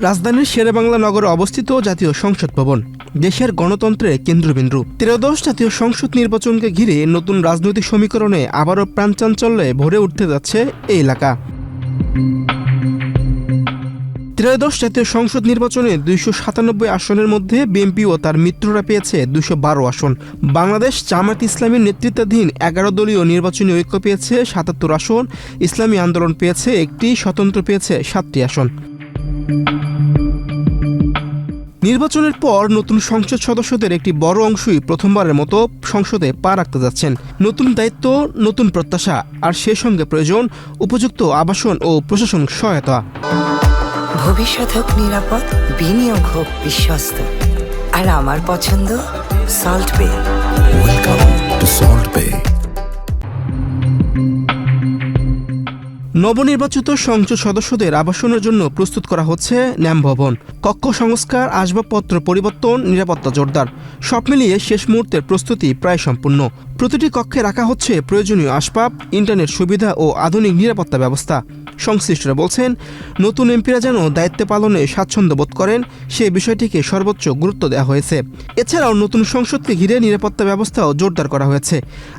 রাজধানীর শেরেবাংলা নগরে অবস্থিত জাতীয় সংসদ ভবন দেশের গণতন্ত্রের কেন্দ্রবিন্দু। ত্রয়োদশ জাতীয় সংসদ নির্বাচনকে ঘিরে নতুন রাজনৈতিক সমীকরণে আবারও প্রাণচাঞ্চল্যে ভরে উঠতে যাচ্ছে এই এলাকা। ত্রয়োদশ জাতীয় সংসদ নির্বাচনে ২৯৭ আসনের মধ্যে বিএনপি ও তার মিত্ররা পেয়েছে ২১২ আসন। বাংলাদেশ জামায়াত ইসলামীর নেতৃত্বাধীন ১১ দলীয় নির্বাচনী ঐক্য পেয়েছে ৭৭ আসন, ইসলামী আন্দোলন পেয়েছে একটি, স্বতন্ত্র পেয়েছে ৭টি আসন। নির্বাচনের পর নতুন সংসদ সদস্যদের একটি বড় অংশই প্রথমবারের মতো সংসদে পা রাখতে যাচ্ছেন। নতুন দায়িত্ব, নতুন প্রত্যাশা, আর সে সঙ্গে প্রয়োজন উপযুক্ত আবাসন ও প্রশাসনিক সহায়তা। ভবিষ্যৎ হোক নিরাপদ, বিনিয়োগ হোক বিশ্বস্ত, আর আমার পছন্দ সল্ট বে। ওয়েলকাম টু সল্ট বে। নবনির্বাচিত সংসদ সদস্যদের আবাসনের জন্য প্রস্তুত করা হচ্ছে ন্যাম ভবন। কক্ষ সংস্কার, আসবাবপত্র পরিবর্তন, নিরাপত্তা জোরদার, সব মিলিয়ে শেষ মুহূর্তের প্রস্তুতি প্রায় সম্পূর্ণ। প্রতিটি কক্ষে রাখা হচ্ছে প্রয়োজনীয় আসবাব, ইন্টারনেট সুবিধা ও আধুনিক নিরাপত্তা ব্যবস্থা। সংশ্লিষ্টরা বলছেন, নতুন এমপিরা যেন দায়িত্ব পালনে স্বাচ্ছন্দ্য বোধ করেন সে বিষয়টিকে সর্বোচ্চ গুরুত্ব দেওয়া হয়েছে। এছাড়াও নতুন সংসদকে ঘিরে নিরাপত্তা ব্যবস্থাও জোরদার করা হয়েছে।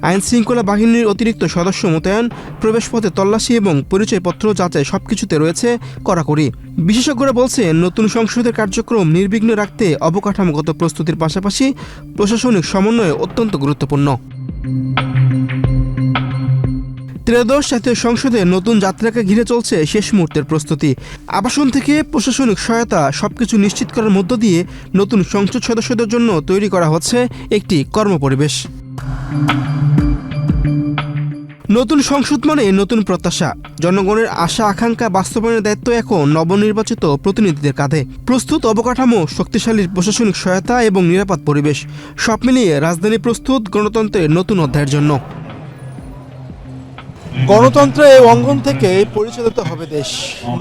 আইন শৃঙ্খলা বাহিনীর অতিরিক্ত সদস্য মোতায়েন, প্রবেশপথে তল্লাশি এবং পরিচয়পত্র যাচাই সবকিছুতে রয়েছে কড়াকড়ি। বিশেষজ্ঞরা বলছেন, নতুন সংসদের কার্যক্রম নির্বিঘ্ন রাখতে অবকাঠামোগত প্রস্তুতির পাশাপাশি প্রশাসনিক সমন্বয় অত্যন্ত গুরুত্বপূর্ণ। ত্রয়োদশ জাতীয় সংসদের নতুন যাত্রাকে ঘিরে চলছে শেষ মুহূর্তের প্রস্তুতি। আবাসন থেকে প্রশাসনিক সহায়তা, সবকিছু নিশ্চিত করার মধ্য দিয়ে নতুন সংসদ সদস্যদের জন্য তৈরি করা হচ্ছে একটি কর্মপরিবেশ। নতুন সংসদ মানে নতুন প্রত্যাশা। জনগণের আশা আকাঙ্ক্ষা বাস্তবায়নের দায়িত্ব এখন নবনির্বাচিত প্রতিনিধিদের কাঁধে। প্রস্তুত অবকাঠামো, শক্তিশালী প্রশাসনিক সহায়তা এবং নিরাপদ পরিবেশ, সব মিলিয়ে রাজধানী প্রস্তুত গণতন্ত্রের নতুন অধ্যায়ের জন্য। গণতন্ত্রের এই অঙ্গন থেকে পরিচালিত হবে দেশ।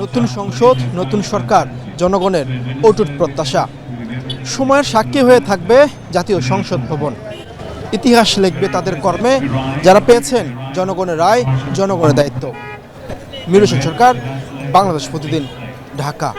নতুন সংসদ, নতুন সরকার, জনগণের অটুট প্রত্যাশা। সময়ের সাক্ষী হয়ে থাকবে জাতীয় সংসদ ভবন। ইতিহাস লিখবে তাদের কর্মে, যারা পেয়েছেন জনগণের রায়, জনগণের দায়িত্ব। মিরু সরকার, বাংলাদেশ প্রতিদিন, ঢাকা।